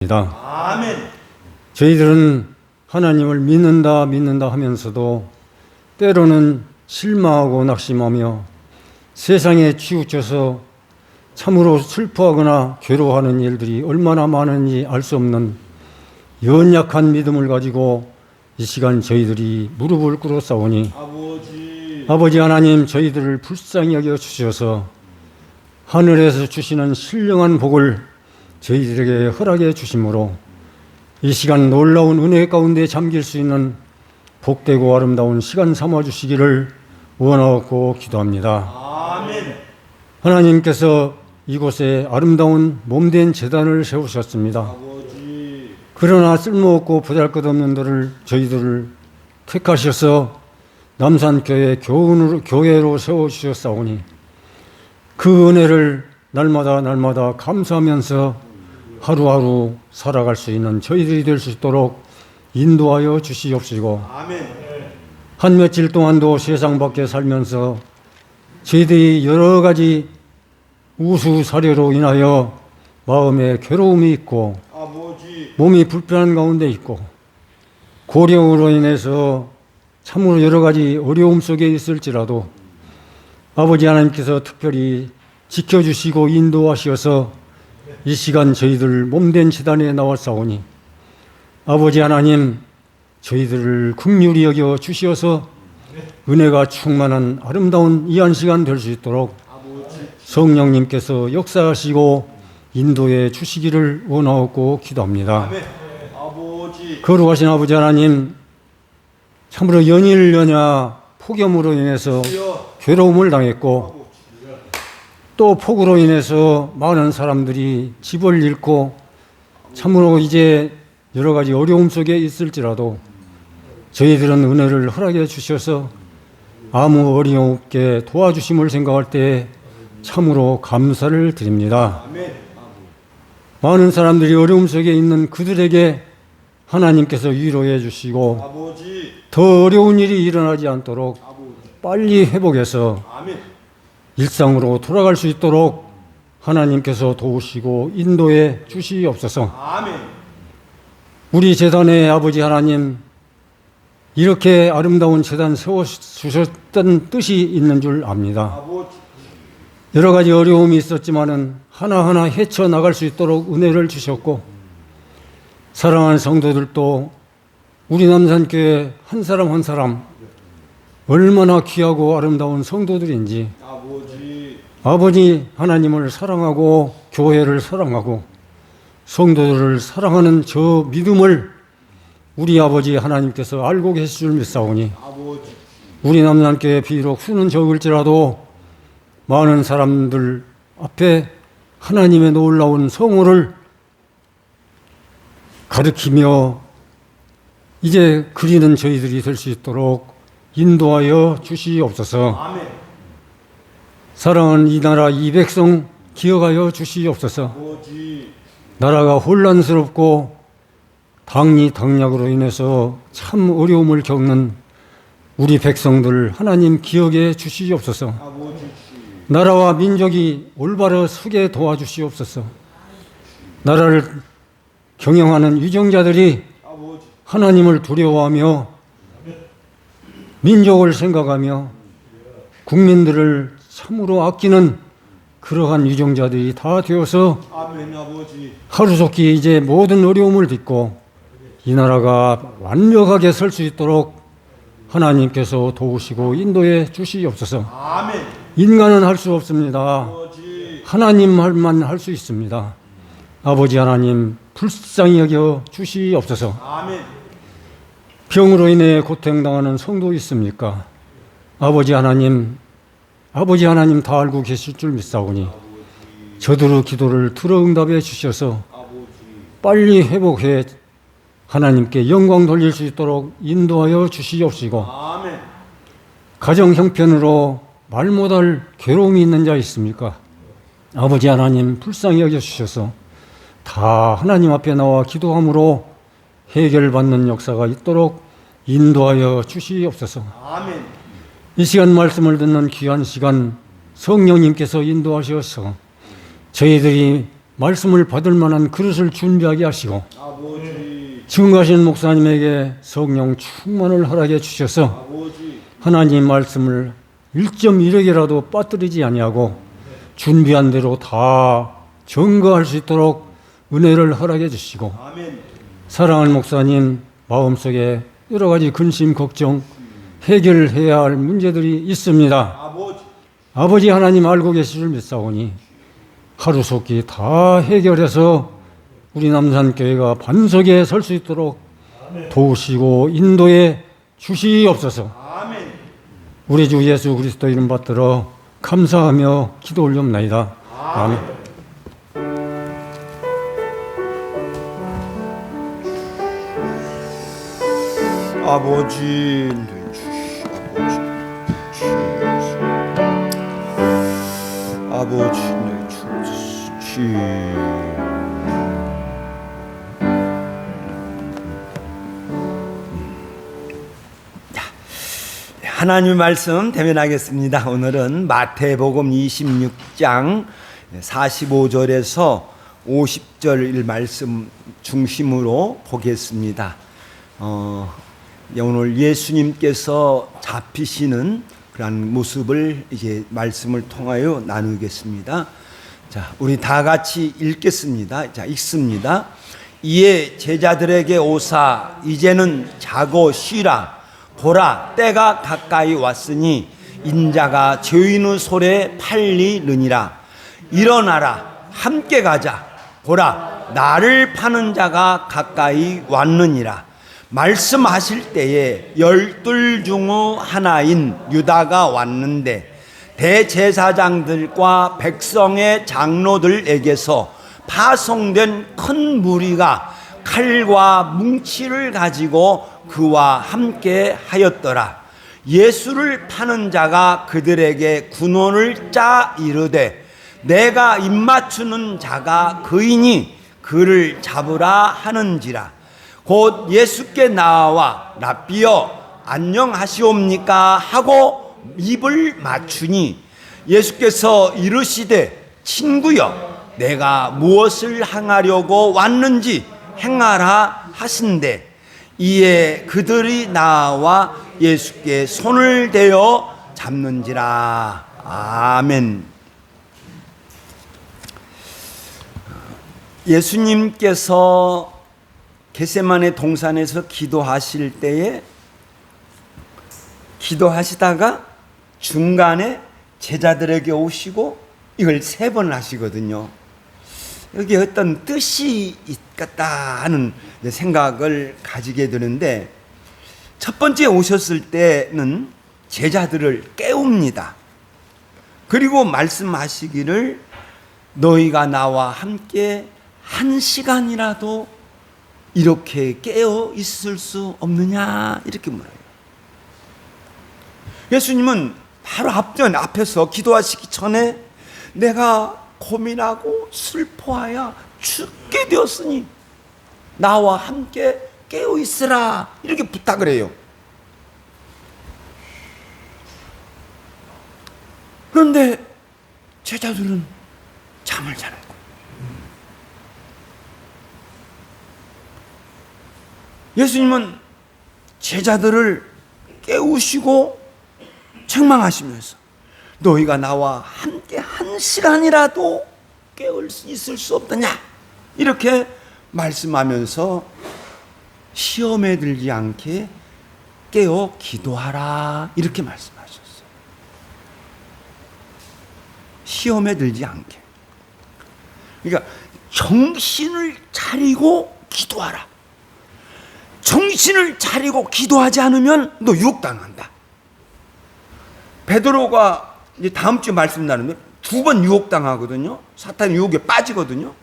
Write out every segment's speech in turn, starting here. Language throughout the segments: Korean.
아멘. 저희들은 하나님을 믿는다 하면서도 때로는 실망하고 낙심하며 세상에 치우쳐서 참으로 슬퍼하거나 괴로워하는 일들이 얼마나 많은지 알 수 없는 연약한 믿음을 가지고 이 시간 저희들이 무릎을 꿇어 싸우니 아버지 하나님, 저희들을 불쌍히 여겨 주셔서 하늘에서 주시는 신령한 복을 저희들에게 허락해 주심으로 이 시간 놀라운 은혜 가운데 잠길 수 있는 복되고 아름다운 시간 삼아 주시기를 원하고 기도합니다. 아멘. 하나님께서 이곳에 아름다운 몸된 제단을 세우셨습니다. 아버지. 그러나 쓸모없고 보잘것없는 저희들을 택하셔서 남산교회 교회로 세워주셨사오니 그 은혜를 날마다 감사하면서 하루하루 살아갈 수 있는 저희들이 될 수 있도록 인도하여 주시옵시고, 아멘. 한 며칠 동안도 세상 밖에 살면서 저희들이 여러 가지 우수사려로 인하여 마음에 괴로움이 있고 아버지. 몸이 불편한 가운데 있고 고령으로 인해서 참으로 여러 가지 어려움 속에 있을지라도 아버지 하나님께서 특별히 지켜주시고 인도하셔서 이 시간 저희들 몸된 제단에 나왔사오니 아버지 하나님, 저희들을 긍휼히 여겨 주시어서 은혜가 충만한 아름다운 이 한 시간 될 수 있도록 성령님께서 역사하시고 인도해 주시기를 원하고 기도합니다. 아멘. 아버지. 거룩하신 아버지 하나님, 참으로 연일연야 폭염으로 인해서 괴로움을 당했고 또 폭우로 인해서 많은 사람들이 집을 잃고 참으로 이제 여러 가지 어려움 속에 있을지라도 저희들은 은혜를 허락해 주셔서 아무 어려움 없게 도와주심을 생각할 때 참으로 감사를 드립니다. 아멘. 많은 사람들이 어려움 속에 있는 그들에게 하나님께서 위로해 주시고 아버지. 더 어려운 일이 일어나지 않도록 빨리 회복해서 아멘. 일상으로 돌아갈 수 있도록 하나님께서 도우시고 인도해 주시옵소서. 아멘. 우리 제단의 아버지 하나님, 이렇게 아름다운 제단 세워주셨던 뜻이 있는 줄 압니다. 아버지. 여러 가지 어려움이 있었지만은 하나하나 헤쳐나갈 수 있도록 은혜를 주셨고, 사랑하는 성도들도 우리 남산교회 한 사람 한 사람 얼마나 귀하고 아름다운 성도들인지 아버지 하나님을 사랑하고 교회를 사랑하고 성도들을 사랑하는 저 믿음을 우리 아버지 하나님께서 알고 계실 줄 믿사오니 우리 남산교회 비록 수는 적을지라도 많은 사람들 앞에 하나님의 놀라운 성호를 가르치며 이제 그리는 저희들이 될 수 있도록 인도하여 주시옵소서. 아멘. 사랑하는 이 나라 이 백성 기억하여 주시옵소서. 아버지. 나라가 혼란스럽고 당약으로 인해서 참 어려움을 겪는 우리 백성들 하나님 기억해 주시옵소서. 아버지. 나라와 민족이 올바로 서게 도와주시옵소서. 나라를 경영하는 위정자들이 아버지. 하나님을 두려워하며 민족을 생각하며 국민들을 참으로 아끼는 그러한 위정자들이 다 되어서 아멘. 아버지. 하루속히 이제 모든 어려움을 딛고 이 나라가 완벽하게 설 수 있도록 하나님께서 도우시고 인도해 주시옵소서. 아멘. 인간은 할 수 없습니다. 아버지. 하나님만 할 수 있습니다. 아버지 하나님, 불쌍히 여겨 주시옵소서. 아멘. 병으로 인해 고통당하는 성도 있습니까? 아버지 하나님 다 알고 계실 줄 믿사오니 저들의 기도를 들어 응답해 주셔서 빨리 회복해 하나님께 영광 돌릴 수 있도록 인도하여 주시옵시고, 아멘. 가정 형편으로 말 못할 괴로움이 있는 자 있습니까? 아버지 하나님 불쌍히 여겨 주셔서 다 하나님 앞에 나와 기도함으로 해결받는 역사가 있도록 인도하여 주시옵소서. 아멘. 이 시간 말씀을 듣는 귀한 시간 성령님께서 인도하셔서 저희들이 말씀을 받을 만한 그릇을 준비하게 하시고 아버지, 지금 가신 목사님에게 성령 충만을 허락해 주셔서 아버지, 하나님 말씀을 1.1억이라도 빠뜨리지 아니하고 준비한 대로 다 전거할 수 있도록 은혜를 허락해 주시고 아멘. 사랑하는 목사님 마음속에 여러 가지 근심 걱정 해결해야 할 문제들이 있습니다. 아버지, 아버지 하나님 알고 계실 줄 믿사오니 하루속히 다 해결해서 우리 남산교회가 반석에 설 수 있도록 도우시고 인도해 주시옵소서. 아멘. 우리 주 예수 그리스도 이름 받들어 감사하며 기도 올려옵나이다. 아멘. 아버지, 아버지, 하나님의 말씀 대면하겠습니다. 오늘은 마태복음 26장 45절에서 50절 말씀 중심으로 보겠습니다. 오늘 예수님께서 잡히시는 그런 모습을 이제 말씀을 통하여 나누겠습니다. 자, 우리 다 같이 읽겠습니다. 자, 읽습니다. 이에 제자들에게 오사 이제는 자고 쉬라. 보라, 때가 가까이 왔으니 인자가 죄인의 손에 팔리느니라. 일어나라, 함께 가자. 보라, 나를 파는 자가 가까이 왔느니라. 말씀하실 때에 12 중의 하나인 유다가 왔는데 대제사장들과 백성의 장로들에게서 파송된 큰 무리가 칼과 뭉치를 가지고 그와 함께 하였더라. 예수를 파는 자가 그들에게 군원을 짜 이르되 내가 입맞추는 자가 그이니 그를 잡으라 하는지라. 곧 예수께 나와 랍비여 안녕하시옵니까 하고 입을 맞추니 예수께서 이르시되 친구여 내가 무엇을 행하려고 왔는지 행하라 하신대. 이에 그들이 나와 예수께 손을 대어 잡는지라. 아멘. 예수님께서 겟세마네 동산에서 기도하실 때에 기도하시다가 중간에 제자들에게 오시고 이걸 3번 하시거든요. 여기 어떤 뜻이 있겠다 하는 생각을 가지게 되는데, 첫 번째 오셨을 때는 제자들을 깨웁니다. 그리고 말씀하시기를 너희가 나와 함께 1시간이라도 이렇게 깨어 있을 수 없느냐 이렇게 물어요. 예수님은 바로 앞에서 기도하시기 전에 내가 고민하고 슬퍼하여 죽게 되었으니 나와 함께 깨어 있으라 이렇게 부탁을 해요. 그런데 제자들은 잠을 자는 거예요. 예수님은 제자들을 깨우시고 책망하시면서 너희가 나와 함께 1시간이라도 깨어 있을 수 없느냐 이렇게 말씀하면서 시험에 들지 않게 깨어 기도하라 이렇게 말씀하셨어요. 시험에 들지 않게. 그러니까 정신을 차리고 기도하라. 정신을 차리고 기도하지 않으면 너 유혹당한다. 베드로가 이제 다음 주에 말씀 나누면 2번 유혹당하거든요. 사탄 유혹에 빠지거든요.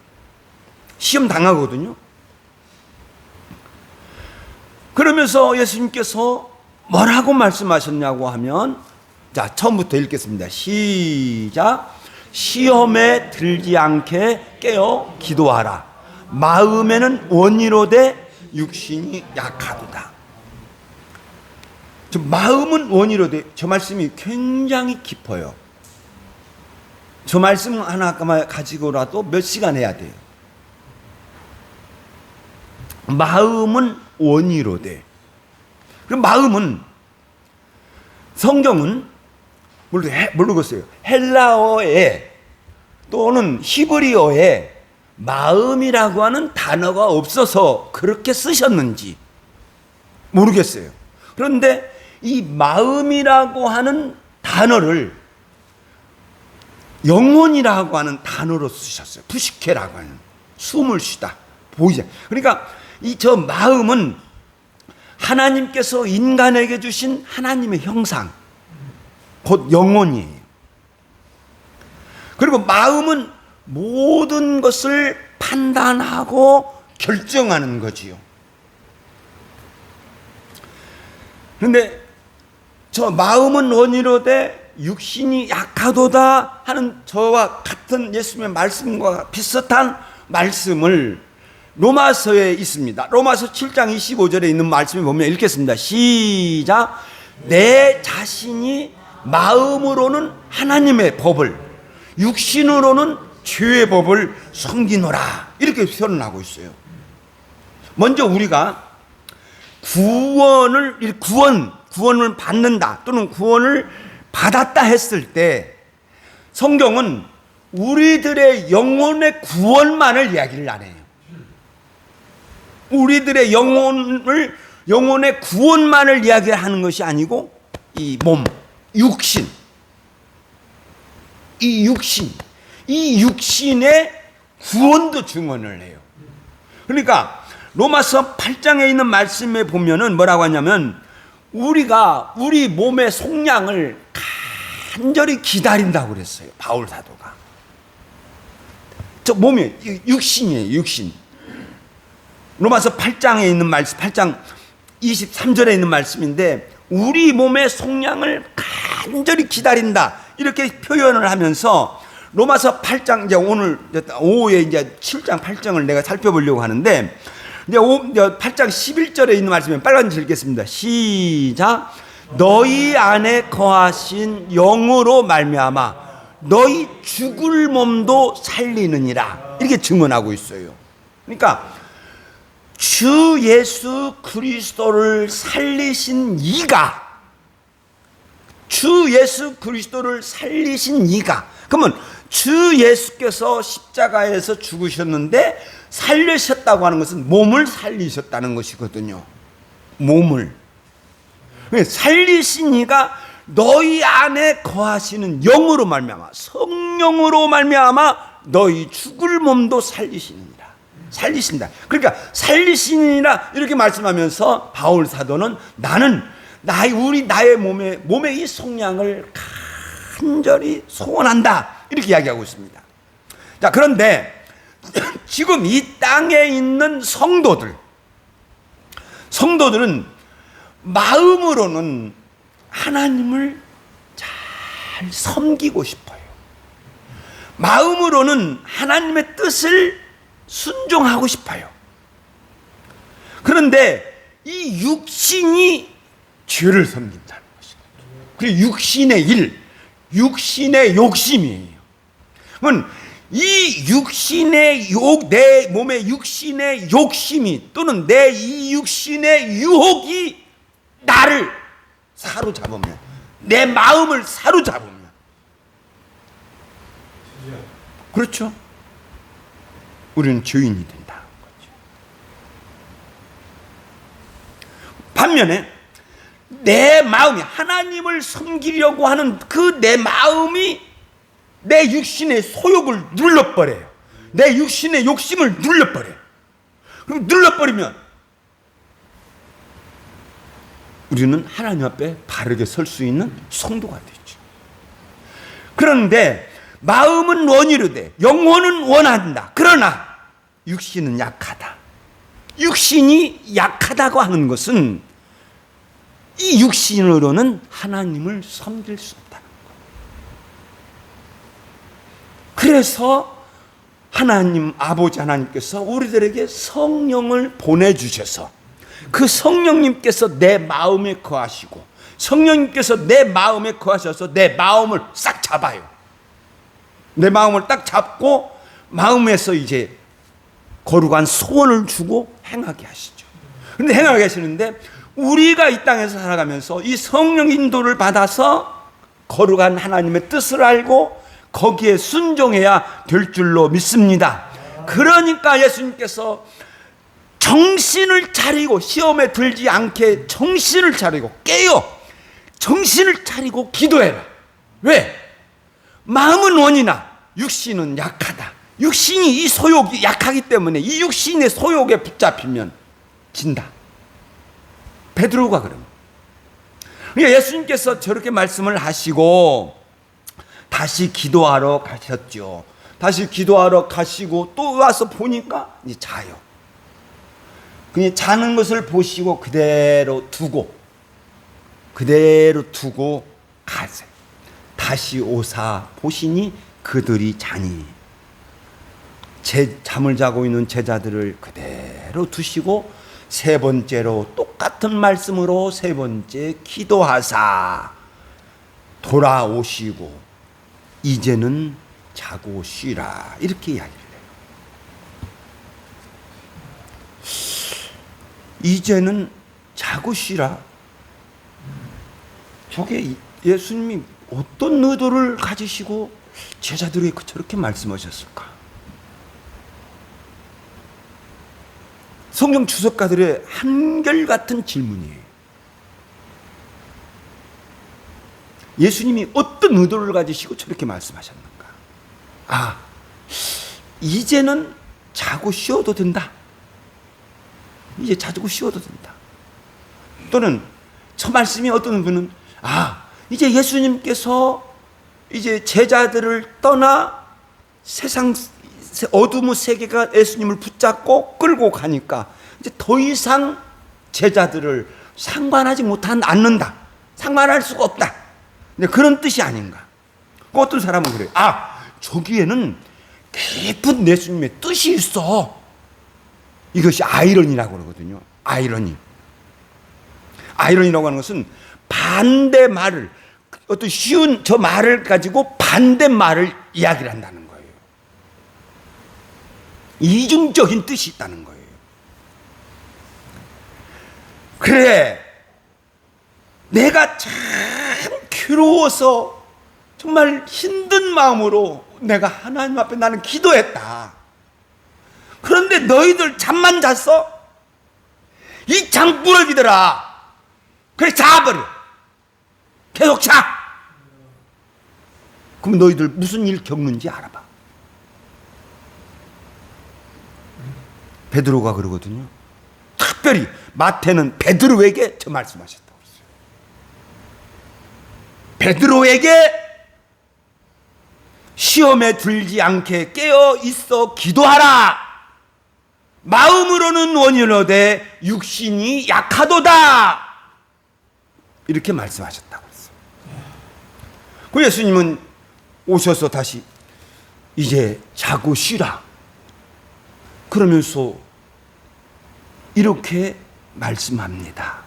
시험 당하거든요. 그러면서 예수님께서 뭐라고 말씀하셨냐고 하면, 자, 처음부터 읽겠습니다. 시작. 시험에 들지 않게 깨어 기도하라. 마음에는 원이로되 육신이 약하도다. 마음은 원이로되, 저 말씀이 굉장히 깊어요. 저 말씀 하나 가지고라도 몇 시간 해야 돼요. 마음은 원이로되. 그 마음은 성경은 모르겠어요. 헬라어에 또는 히브리어에 마음이라고 하는 단어가 없어서 그렇게 쓰셨는지 모르겠어요. 그런데 이 마음이라고 하는 단어를 영혼이라고 하는 단어로 쓰셨어요. 푸시케라고 하는, 숨을 쉬다, 보이자. 그러니까 이 저 마음은 하나님께서 인간에게 주신 하나님의 형상, 곧 영혼이에요. 그리고 마음은 모든 것을 판단하고 결정하는 거지요. 그런데 저 마음은 원이로되 육신이 약하도다 하는 저와 같은 예수님의 말씀과 비슷한 말씀을 로마서에 있습니다. 로마서 7장 25절에 있는 말씀을 보면 읽겠습니다. 시작. 내 자신이 마음으로는 하나님의 법을, 육신으로는 죄의 법을 섬기노라, 이렇게 표현하고 있어요. 먼저 우리가 구원을 받는다 또는 구원을 받았다 했을 때 성경은 우리들의 영혼의 구원만을 이야기를 안 해요. 우리들의 영혼의 구원만을 이야기하는 것이 아니고 이 몸, 육신, 이 육신의 구원도 증언을 해요. 그러니까 로마서 8장에 있는 말씀에 보면은 뭐라고 하냐면 우리가 우리 몸의 속량을 간절히 기다린다고 그랬어요. 바울 사도가. 저 몸이 육신이에요. 육신. 로마서 8장에 있는 말씀, 8장 23절에 있는 말씀인데 우리 몸의 속량을 간절히 기다린다, 이렇게 표현을 하면서 로마서 8장, 이제 오늘 오후에 이제 7장 8장을 내가 살펴보려고 하는데 이제 8장 11절에 있는 말씀에 빨간 줄 읽겠습니다. 시작. 너희 안에 거하신 영으로 말미암아 너희 죽을 몸도 살리느니라, 이렇게 증언하고 있어요. 그러니까 주 예수 그리스도를 살리신 이가, 주 예수 그리스도를 살리신 이가, 그러면 주 예수께서 십자가에서 죽으셨는데 살리셨다고 하는 것은 몸을 살리셨다는 것이거든요. 몸을. 살리신 이가 너희 안에 거하시는 영으로 말미암아, 성령으로 말미암아 너희 죽을 몸도 살리시느니라. 살리신다. 그러니까 살리시니라 이렇게 말씀하면서 바울 사도는 나는 나의 몸의 이 속량을 간절히 소원한다, 이렇게 이야기하고 있습니다. 자, 그런데 지금 이 땅에 있는 성도들은 마음으로는 하나님을 잘 섬기고 싶어요. 마음으로는 하나님의 뜻을 순종하고 싶어요. 그런데 이 육신이 죄를 섬긴다는 것이거든요. 그리고 육신의 일, 육신의 욕심이에요. 그러면 이 육신의 내 몸의 육신의 욕심이 또는 내 이 육신의 유혹이 나를 사로잡으면, 내 마음을 사로잡으면, 그렇죠? 우리는 죄인이 된다는 거죠. 반면에 내 마음이 하나님을 섬기려고 하는 그 내 마음이 내 육신의 소욕을 눌러버려요. 내 육신의 욕심을 눌러버려요. 그럼 눌러버리면 우리는 하나님 앞에 바르게 설 수 있는 성도가 되죠. 그런데 마음은 원이로되 영혼은 원한다. 그러나 육신은 약하다. 육신이 약하다고 하는 것은 이 육신으로는 하나님을 섬길 수 없다는 거예요. 그래서 하나님, 아버지 하나님께서 우리들에게 성령을 보내주셔서 그 성령님께서 내 마음에 거하시고 성령님께서 내 마음에 거하셔서 내 마음을 싹 잡아요. 내 마음을 딱 잡고 마음에서 이제 거룩한 소원을 주고 행하게 하시죠. 그런데 행하게 하시는데 우리가 이 땅에서 살아가면서 이 성령 인도를 받아서 거룩한 하나님의 뜻을 알고 거기에 순종해야 될 줄로 믿습니다. 그러니까 예수님께서 정신을 차리고 시험에 들지 않게 정신을 차리고 깨어 정신을 차리고 기도해라. 왜? 마음은 원이나 육신은 약하다. 육신이 이 소욕이 약하기 때문에 이 육신의 소욕에 붙잡히면 진다. 베드로가 그럽니다. 그러니까 예수님께서 저렇게 말씀을 하시고 다시 기도하러 가셨죠. 다시 기도하러 가시고 또 와서 보니까 이제 자요. 그냥 자는 것을 보시고 그대로 두고 가세요. 다시 오사 보시니 그들이 자니 잠을 자고 있는 제자들을 그대로 두시고 세 번째로 똑같은 말씀으로 세 번째 기도하사 돌아오시고 이제는 자고 쉬라 이렇게 이야기를 해요. 이제는 자고 쉬라. 저게 예수님이 어떤 의도를 가지시고 제자들에게 저렇게 말씀하셨을까? 성경 주석가들의 한결같은 질문이에요. 예수님이 어떤 의도를 가지시고 저렇게 말씀하셨는가? 아, 이제는 자고 쉬어도 된다. 이제 자고 쉬어도 된다. 또는 저 말씀이 어떤 분은 이제 예수님께서 이제 제자들을 떠나 세상 어둠의 세계가 예수님을 붙잡고 끌고 가니까 이제 더 이상 제자들을 상관하지 않는다. 상관할 수가 없다. 그런 뜻이 아닌가. 어떤 사람은 그래요. 저기에는 깊은 예수님의 뜻이 있어. 이것이 아이러니라고 그러거든요. 아이러니라고 하는 것은 반대 말을 어떤 쉬운 저 말을 가지고 반대 말을 이야기를 한다는 거예요. 이중적인 뜻이 있다는 거예요. 그래, 내가 참 괴로워서 정말 힘든 마음으로 내가 하나님 앞에 나는 기도했다. 그런데 너희들 잠만 잤어? 이 장꾸러기들아, 그래 자버려. 계속 자. 그럼 너희들 무슨 일 겪는지 알아봐. 베드로가 그러거든요. 특별히 마태는 베드로에게 저 말씀하셨다고 했어요. 베드로에게 시험에 들지 않게 깨어 있어 기도하라. 마음으로는 원이로되 육신이 약하도다. 이렇게 말씀하셨다고 했어요. 그 예수님은 오셔서 다시 이제 자고 쉬라. 그러면서 이렇게 말씀합니다.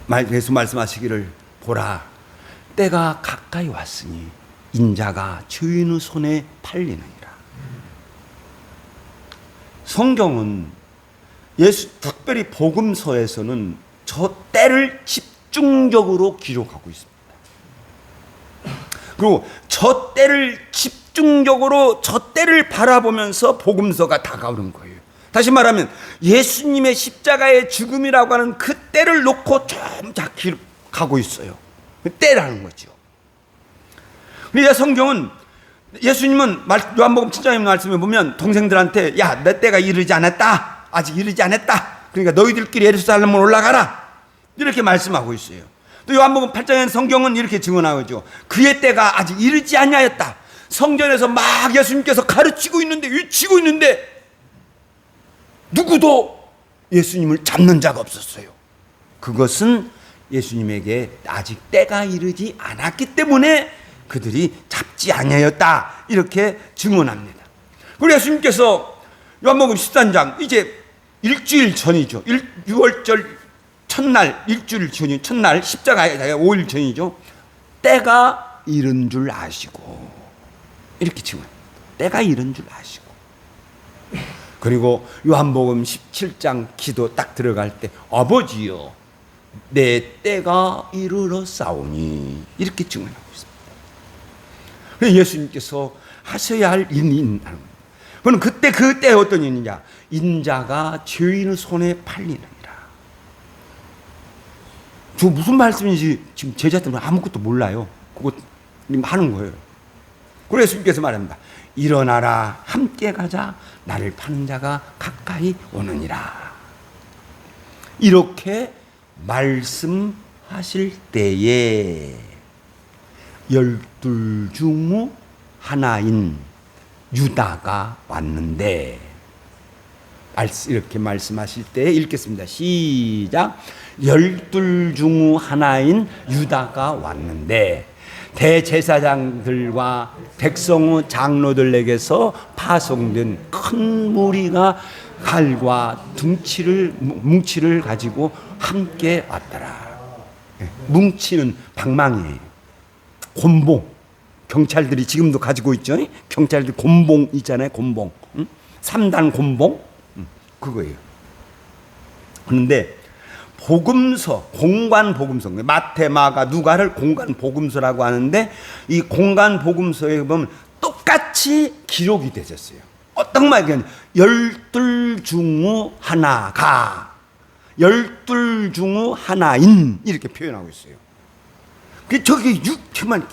그래서 말씀하시기를 보라, 때가 가까이 왔으니 인자가 주인의 손에 팔리느니라. 성경은 특별히 복음서에서는 저 때를 집중적으로 기록하고 있습니다. 그리고 저 때를 집중적으로 저 때를 바라보면서 복음서가 다가오는 거예요. 다시 말하면 예수님의 십자가의 죽음이라고 하는 그 때를 놓고 좀 가고 있어요. 그 때라는 거죠. 그러니까 성경은 예수님은 요한복음 7장의 말씀에 보면 동생들한테 야, 내 때가 이르지 않았다. 아직 이르지 않았다. 그러니까 너희들끼리 예루살렘으로 올라가라. 이렇게 말씀하고 있어요. 또 요한복음 8장의 성경은 이렇게 증언하죠. 그의 때가 아직 이르지 아니하였다. 성전에서 막 예수님께서 가르치고 있는데 위치고 있는데 누구도 예수님을 잡는 자가 없었어요. 그것은 예수님에게 아직 때가 이르지 않았기 때문에 그들이 잡지 아니하였다. 이렇게 증언합니다. 그리고 예수님께서 요한복음 13장 이제 일주일 전이죠. 6월절 첫날 일주일 전이 첫날 십자가에 5일 전이죠. 때가 이른 줄 아시고 이렇게 증언. 때가 이런 줄 아시고. 그리고 요한복음 17장 기도 딱 들어갈 때 아버지여 내 때가 이르러 싸우니 이렇게 증언하고 있습니다. 예수님께서 하셔야 할 일이 있는 거예요. 그럼 그때 어떤 일이냐? 인자가 죄인의 손에 팔리느니라. 저 무슨 말씀인지 지금 제자들은 아무것도 몰라요. 그거 하는 거예요. 그래서 예수님께서 말합니다. 일어나라 함께 가자 나를 파는 자가 가까이 오느니라. 이렇게 말씀하실 때에 12 중 하나인 유다가 왔는데 이렇게 말씀하실 때 읽겠습니다. 시작. 12 중 하나인 유다가 왔는데 대제사장들과 백성의 장로들에게서 파송된 큰 무리가 칼과 뭉치를 가지고 함께 왔더라. 뭉치는 방망이에요. 곤봉. 경찰들이 지금도 가지고 있죠. 경찰들 곤봉 있잖아요. 곤봉. 3단 곤봉. 그거예요. 그런데 복음서, 공간 복음서, 마태, 마가, 누가를 공간 복음서라고 하는데 이 공간 복음서에 보면 똑같이 기록이 되셨어요. 어떤 말이냐? 12 중 하나가 12 중 하나인 이렇게 표현하고 있어요. 그 저기 6만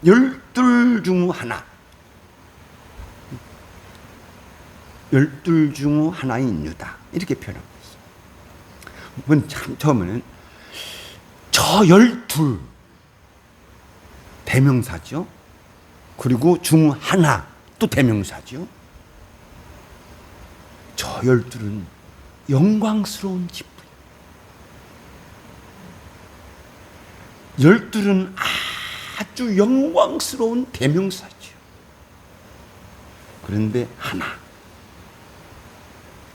12 중 하나. 12 중 하나인 유다 이렇게 표현하고 있어요. 참 처음에는 저 12 대명사죠. 그리고 중 하나 또 대명사죠. 저 12는 영광스러운 직분. 12는 아주 영광스러운 대명사죠. 그런데 하나.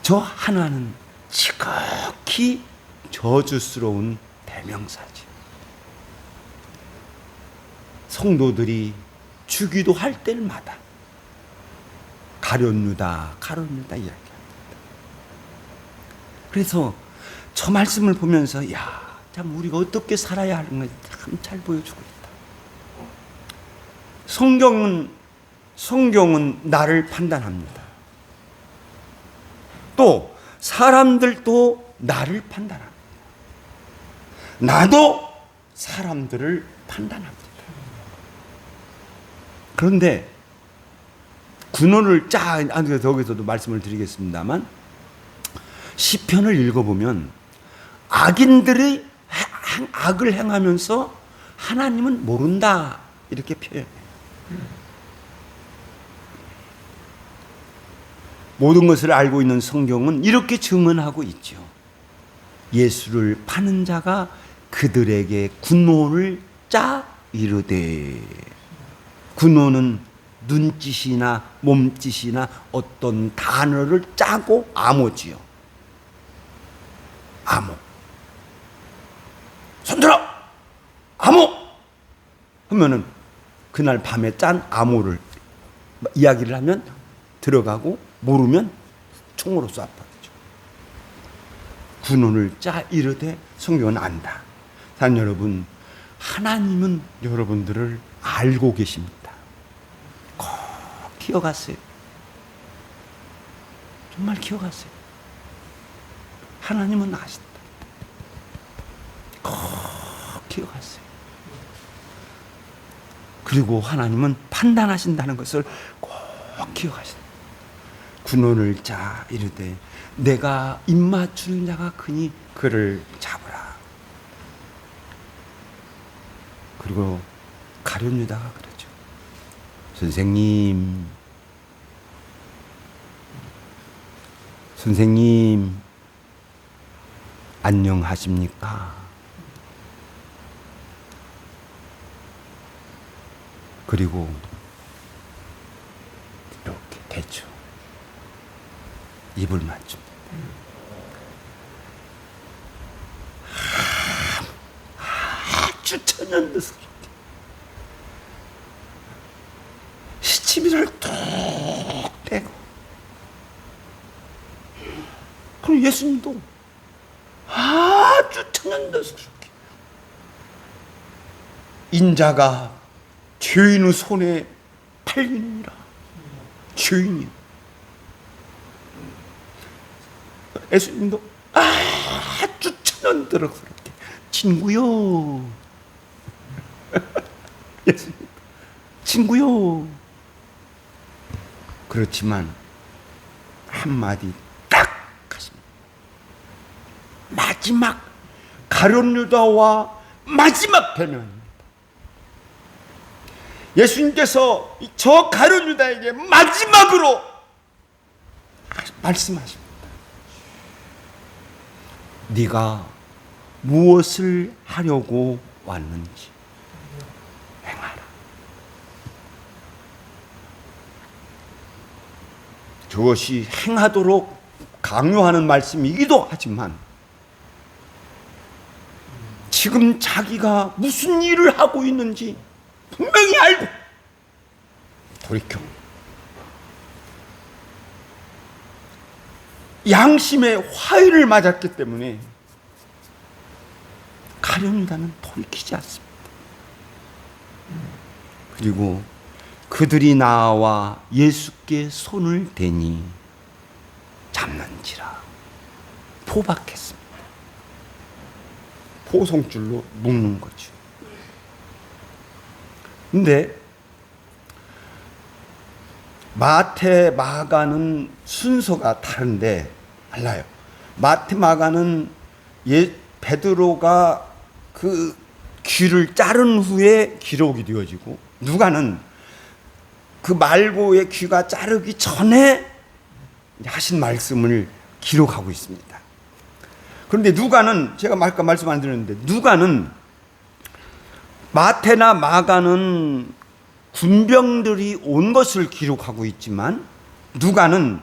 저 하나는 지극히 저주스러운 대명사지. 성도들이 주기도 할 때마다 가룟유다 이야기합니다. 그래서 저 말씀을 보면서 참 우리가 어떻게 살아야 하는 걸 참 잘 보여주고 있다. 성경은 나를 판단합니다. 또 사람들도 나를 판단합니다. 나도 사람들을 판단합니다. 그런데 군어를 여기서도 말씀을 드리겠습니다만 시편을 읽어보면 악인들이 악을 행하면서 하나님은 모른다 이렇게 표현해요. 모든 것을 알고 있는 성경은 이렇게 증언하고 있죠. 예수를 파는 자가 그들에게 군노를 짜 이르되. 군노는 눈짓이나 몸짓이나 어떤 단어를 짜고 암호지요. 암호. 손들어! 암호! 하면은 그날 밤에 짠 암호를 이야기를 하면 들어가고 모르면 총으로 쏴버리죠. 군원을 짜 이르되 성경은 안다. 사랑 여러분, 하나님은 여러분들을 알고 계십니다. 꼭 기억하세요. 정말 기억하세요. 하나님은 아신다. 꼭 기억하세요. 그리고 하나님은 판단하신다는 것을 꼭 기억하신다. 군원을 짜 이르되 내가 입맞추는 자가 크니 그를 잡으라. 그리고 가룟유다가 그러죠. 선생님 안녕하십니까? 그리고 이렇게 대죠. 입을 맞춥니다. 아주 천연스럽게 머리를 툭 떼고. 그럼 예수님도 아주 천연덕스럽게 인자가 죄인의 손에 팔리느니라. 죄인이. 예수님도 아주 천연덕스럽게 친구요. 예수님, 친구요. 그렇지만 한마디 딱 하십니다. 마지막 가룟 유다와 마지막 변명입니다. 예수님께서 저 가룟 유다에게 마지막으로 말씀하십니다. 네가 무엇을 하려고 왔는지 행하라. 저것이 행하도록 강요하는 말씀이기도 하지만 지금 자기가 무슨 일을 하고 있는지 분명히 알고 돌이켜 양심의 화해를 맞았기 때문에 가룟 유다는 돌이키지 않습니다. 그리고 그들이 나와 예수께 손을 대니 잡는지라 포박했습니다. 포송줄로 묶는 거죠. 근데 마태, 마가는 순서가 다른데 달라요. 마태, 마가는 베드로가 그 귀를 자른 후에 기록이 되어지고, 누가는 그 말고의 귀가 자르기 전에 하신 말씀을 기록하고 있습니다. 그런데 누가는, 제가 아까 말씀 안 드렸는데, 누가는 마태나 마가는 군병들이 온 것을 기록하고 있지만 누가는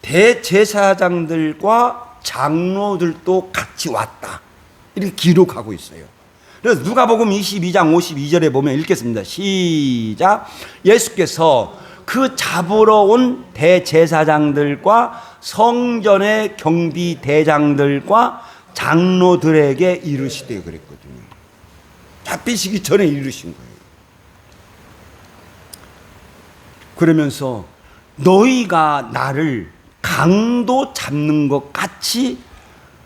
대제사장들과 장로들도 같이 왔다 이렇게 기록하고 있어요. 그래서 누가복음 22장 52절에 보면 읽겠습니다. 시작. 예수께서 그 잡으러 온 대제사장들과 성전의 경비 대장들과 장로들에게 이르시되 그랬거든요. 잡히시기 전에 이르신 거예요. 그러면서 너희가 나를 강도 잡는 것 같이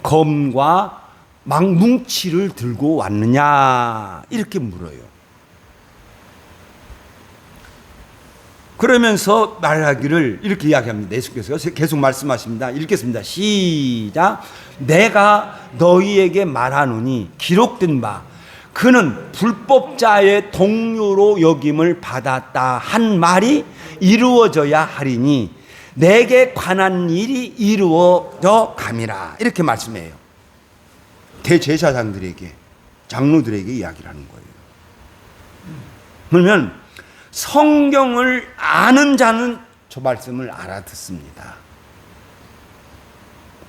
검과 망뭉치를 들고 왔느냐 이렇게 물어요. 그러면서 말하기를 이렇게 이야기합니다. 예수께서 계속 말씀하십니다. 읽겠습니다. 시작. 내가 너희에게 말하노니 기록된 바 그는 불법자의 동료로 여김을 받았다 한 말이 이루어져야 하리니 내게 관한 일이 이루어져 감이라 이렇게 말씀해요. 대제사장들에게, 장로들에게 이야기를 하는 거예요. 그러면 성경을 아는 자는 저 말씀을 알아듣습니다.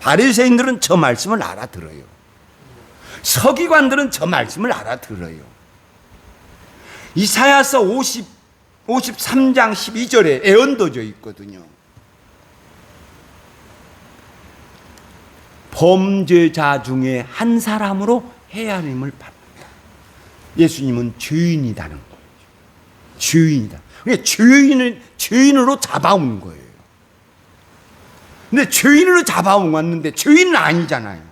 바리새인들은 저 말씀을 알아들어요. 서기관들은 저 말씀을 알아들어요. 이사야서 53장 12절에 애언도져 있거든요. 범죄자 중에 한 사람으로 헤아림을 받는다. 예수님은 죄인이라는 거예요. 죄인이다. 그러니까 죄인으로 잡아온 거예요. 근데 죄인으로 잡아온 왔는데 죄인은 아니잖아요.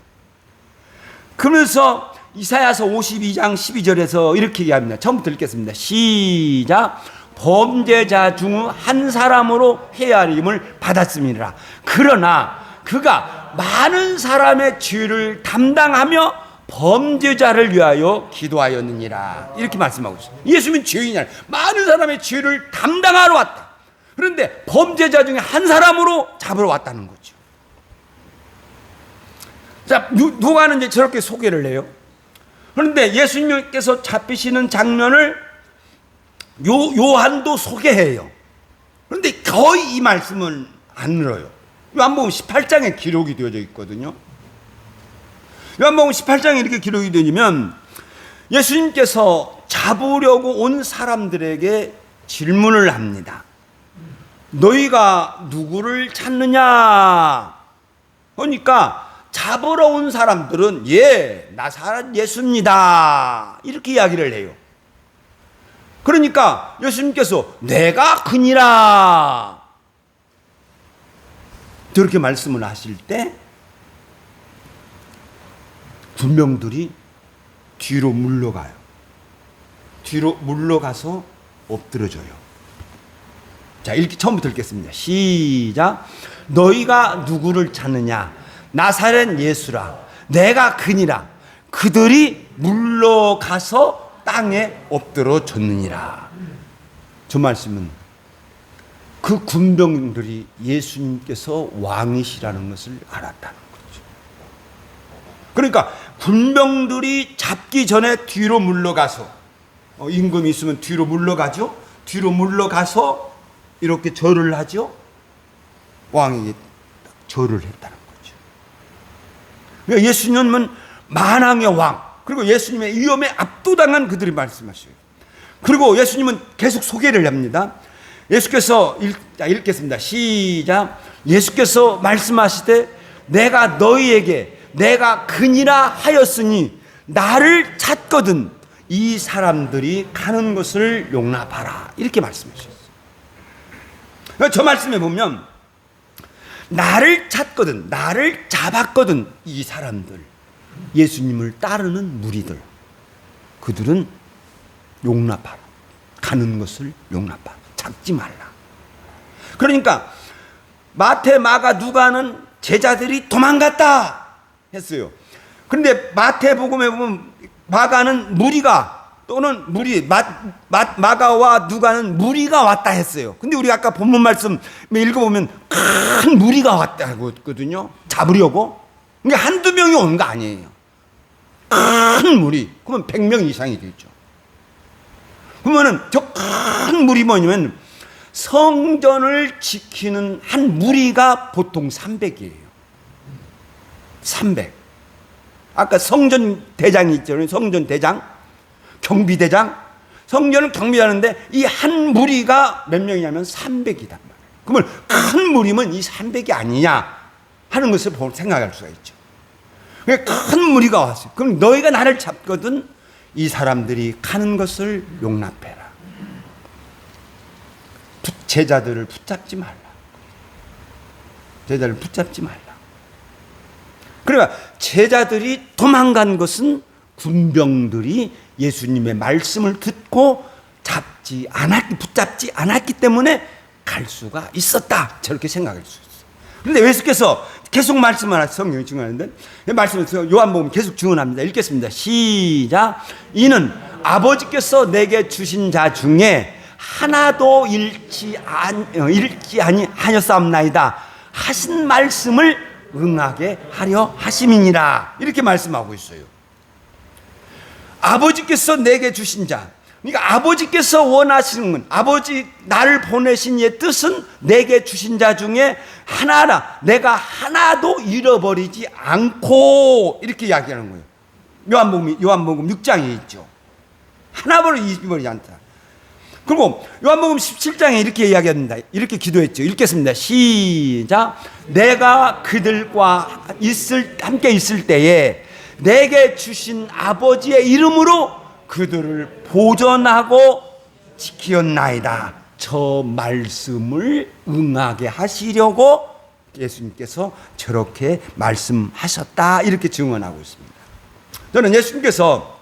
그러면서 이사야서 52장 12절에서 이렇게 얘기합니다. 처음부터 읽겠습니다. 시작. 범죄자 중 한 사람으로 헤아림을 받았음이라. 그러나 그가 많은 사람의 죄를 담당하며 범죄자를 위하여 기도하였느니라. 이렇게 말씀하고 있어요. 예수님은 죄인이 아니라 많은 사람의 죄를 담당하러 왔다. 그런데 범죄자 중에 한 사람으로 잡으러 왔다는 거죠. 자, 누가는 이제 저렇게 소개를 해요. 그런데 예수님께서 잡히시는 장면을 요한도 소개해요. 그런데 거의 이 말씀은 안 늘어요. 요한복음 18장에 기록이 되어져 있거든요. 요한복음 18장에 이렇게 기록이 되면 예수님께서 잡으려고 온 사람들에게 질문을 합니다. 너희가 누구를 찾느냐? 그러니까 잡으러 온 사람들은 예, 나사렛 예수입니다. 이렇게 이야기를 해요. 그러니까 예수님께서 내가 그니라 저렇게 말씀을 하실 때 군병들이 뒤로 물러가요. 뒤로 물러가서 엎드려져요. 자, 처음부터 읽겠습니다. 시작. 너희가 누구를 찾느냐? 나사렛 예수라. 내가 그니라. 그들이 물러가서 땅에 엎드러졌느니라. 저 말씀은 그 군병들이 예수님께서 왕이시라는 것을 알았다는 거죠. 그러니까 군병들이 잡기 전에 뒤로 물러가서 임금이 있으면 뒤로 물러가죠. 뒤로 물러가서 이렇게 절을 하죠. 왕에게 절을 했다는 거죠. 그러니까 예수님은 만왕의 왕, 그리고 예수님의 위엄에 압도당한 그들이 말씀하셔요. 그리고 예수님은 계속 소개를 합니다. 예수께서 읽겠습니다. 시작. 예수께서 말씀하시되 내가 너희에게 내가 그니라 하였으니 나를 찾거든 이 사람들이 가는 것을 용납하라. 이렇게 말씀하셨어요. 저 말씀에 보면 나를 찾거든, 나를 잡았거든 이 사람들, 예수님을 따르는 무리들, 그들은 용납하라. 가는 것을 용납하라. 잡지 말라. 그러니까 마태, 마가, 누가는 제자들이 도망갔다 했어요. 그런데 마태복음에 보면 마가는 무리가 또는 마가와 누가는 무리가 왔다 했어요. 근데 우리가 아까 본문 말씀 읽어보면 큰 무리가 왔다고 했거든요. 잡으려고. 그러니까 한두 명이 온 거 아니에요. 큰 무리. 그러면 100명 이상이 되죠. 그러면은 저 큰 무리 뭐냐면 성전을 지키는 한 무리가 보통 300이에요. 300. 아까 성전 대장이 있잖아요. 성전 대장, 경비대장. 성전을 경비하는데 이 한 무리가 몇 명이냐면 300이단 말이에요. 그러면 큰 무리면 이 300이 아니냐 하는 것을 생각할 수가 있죠. 큰 무리가 왔어요. 그럼 너희가 나를 잡거든 이 사람들이 가는 것을 용납해라. 제자들을 붙잡지 말라. 제자를 붙잡지 말라. 그러니까 제자들이 도망간 것은 군병들이 예수님의 말씀을 듣고 붙잡지 않았기 때문에 갈 수가 있었다. 저렇게 생각할 수 있어요. 그런데 예수께서 계속 말씀을 하셔서 성경이 증언하는데 말씀에서 요한복음 계속 증언합니다. 읽겠습니다. 시작. 이는 아버지께서 내게 주신 자 중에 하나도 잃지 아니하였사옵나이다 하신 말씀을 응하게 하려 하심이니라. 이렇게 말씀하고 있어요. 아버지께서 내게 주신 자, 그러니까 아버지께서 원하시는 건, 아버지 나를 보내신 이의 뜻은 내게 주신 자 중에 하나라, 내가 하나도 잃어버리지 않고, 이렇게 이야기하는 거예요. 요한복음 6장에 있죠. 하나도 잃어버리지 않다. 그리고 요한복음 17장에 이렇게 이야기합니다. 이렇게 기도했죠. 읽겠습니다. 시작. 내가 그들과 함께 있을 때에 내게 주신 아버지의 이름으로 그들을 보존하고 지키었나이다. 저 말씀을 응하게 하시려고 예수님께서 저렇게 말씀하셨다. 이렇게 증언하고 있습니다. 저는 예수님께서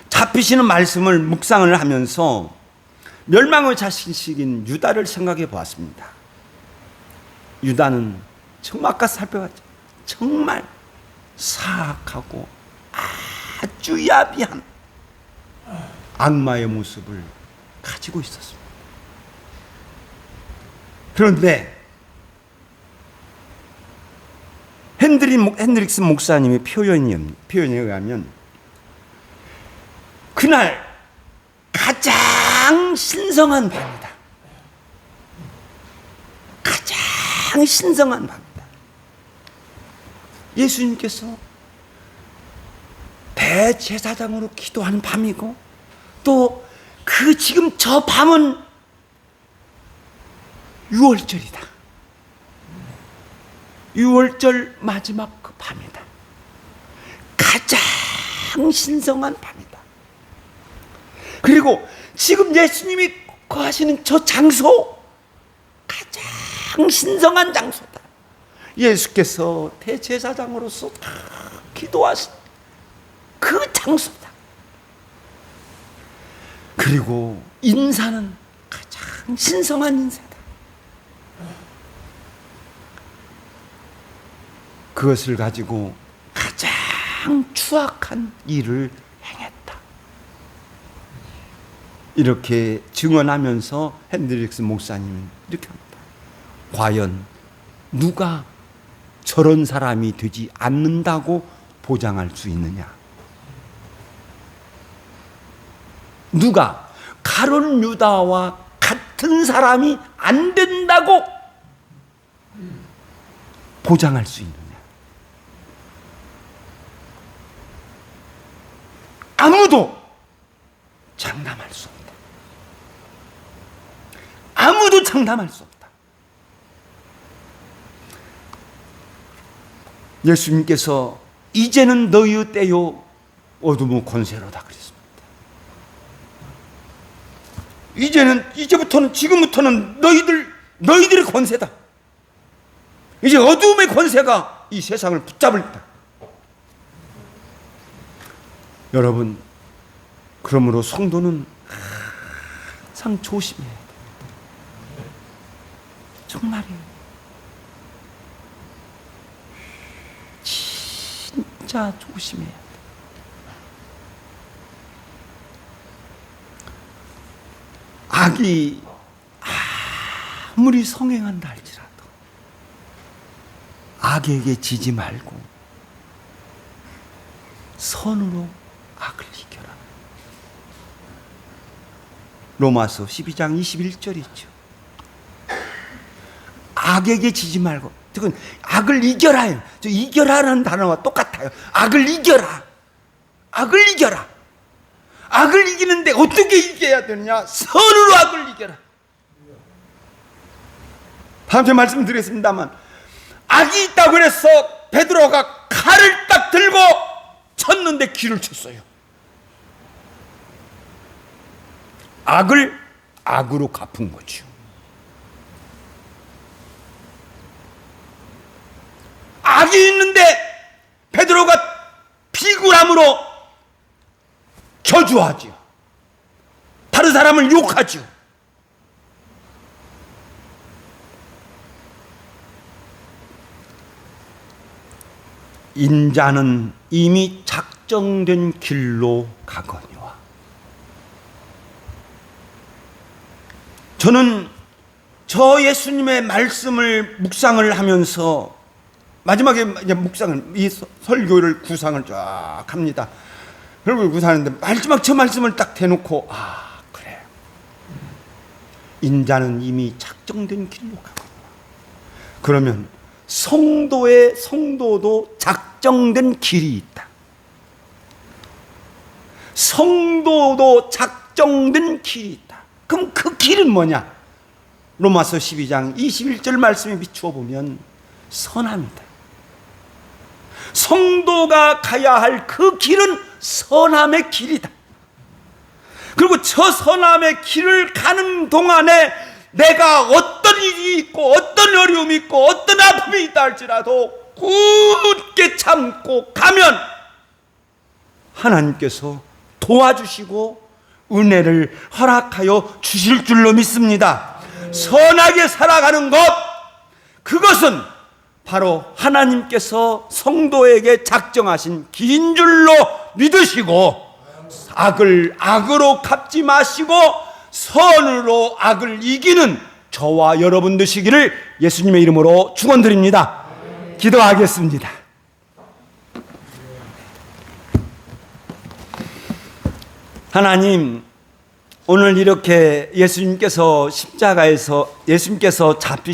잡히시는 말씀을 묵상을 하면서 멸망의 자식인 유다를 생각해 보았습니다. 유다는 정말 아까 살펴봤죠. 정말 사악하고 아주 야비한 악마의 모습을 가지고 있었습니다. 그런데 핸드릭슨 목사님의 표현에 의하면 그날 가장 신성한 밤이다. 가장 신성한 밤이다. 예수님께서 대제사장으로 기도하는 밤이고 또 그 지금 저 밤은 유월절이다. 유월절 마지막 그 밤이다. 가장 신성한 밤이다. 그리고 지금 예수님이 거하시는 저 장소, 가장 신성한 장소다. 예수께서 대제사장으로서 다 기도하신 그 장소다. 그리고 인사는 가장 신성한 인사다. 그것을 가지고 가장 추악한 일을 행했다. 이렇게 증언하면서 핸드릭스 목사님은 이렇게 합니다. 과연 누가 저런 사람이 되지 않는다고 보장할 수 있느냐? 누가 가룟 유다와 같은 사람이 안 된다고 보장할 수 있느냐? 아무도 장담할 수 없다. 아무도 장담할 수 없다. 예수님께서 이제는 너희의 때요 어둠의 권세로다 그랬습니다. 이제부터는 지금부터는 너희들의 권세다. 이제 어둠의 권세가 이 세상을 붙잡을 때. 여러분, 그러므로 성도는 항상 조심해야 돼. 정말이에요. 진짜 조심해야 돼. 악이 아무리 성행한다 할지라도 악에게 지지 말고 선으로 악을 이겨라. 로마서 12장 21절이 있죠. 악에게 지지 말고, 그건 악을 이겨라요. 저 이겨라라는 단어와 똑같아요. 악을 이겨라. 악을 이겨라. 악을 이기는데 어떻게 이겨야 되느냐? 선으로 악을 이겨라. 다음 주에 말씀드리겠습니다만, 악이 있다고 그래서 베드로가 칼을 딱 들고 쳤는데 귀를 쳤어요. 악을 악으로 갚은 거죠. 악이 있는데 베드로가 비굴함으로 저주하죠. 다른 사람을 욕하죠. 인자는 이미 작정된 길로 가거니와. 저는 저 예수님의 말씀을 묵상을 하면서 마지막에 이제 묵상을, 이 설교를 구상을 쫙 합니다. 그리고 구상하는데 마지막 저 말씀을 딱 대놓고, 그래, 인자는 이미 작정된 길로 가거니와. 그러면 성도도 작정된 길이 있다. 성도도 작정된 길이 있다. 그럼 그 길은 뭐냐? 로마서 12장 21절 말씀에 비추어 보면 선함이다. 성도가 가야 할 그 길은 선함의 길이다. 그리고 저 선함의 길을 가는 동안에 내가 어떤 일이 있고 어떤 어려움이 있고 어떤 아픔이 있다 할지라도 굳게 참고 가면 하나님께서 도와주시고 은혜를 허락하여 주실 줄로 믿습니다. 선하게 살아가는 것, 그것은 바로 하나님께서 성도에게 작정하신 길인 줄로 믿으시고, 악을 악으로 갚지 마시고 선으로 악을 이기는 저와 여러분 되시기를 예수님의 이름으로 축원드립니다. 기도하겠습니다. 하나님, 오늘 이렇게 예수님께서 십자가에서 예수님께서 잡히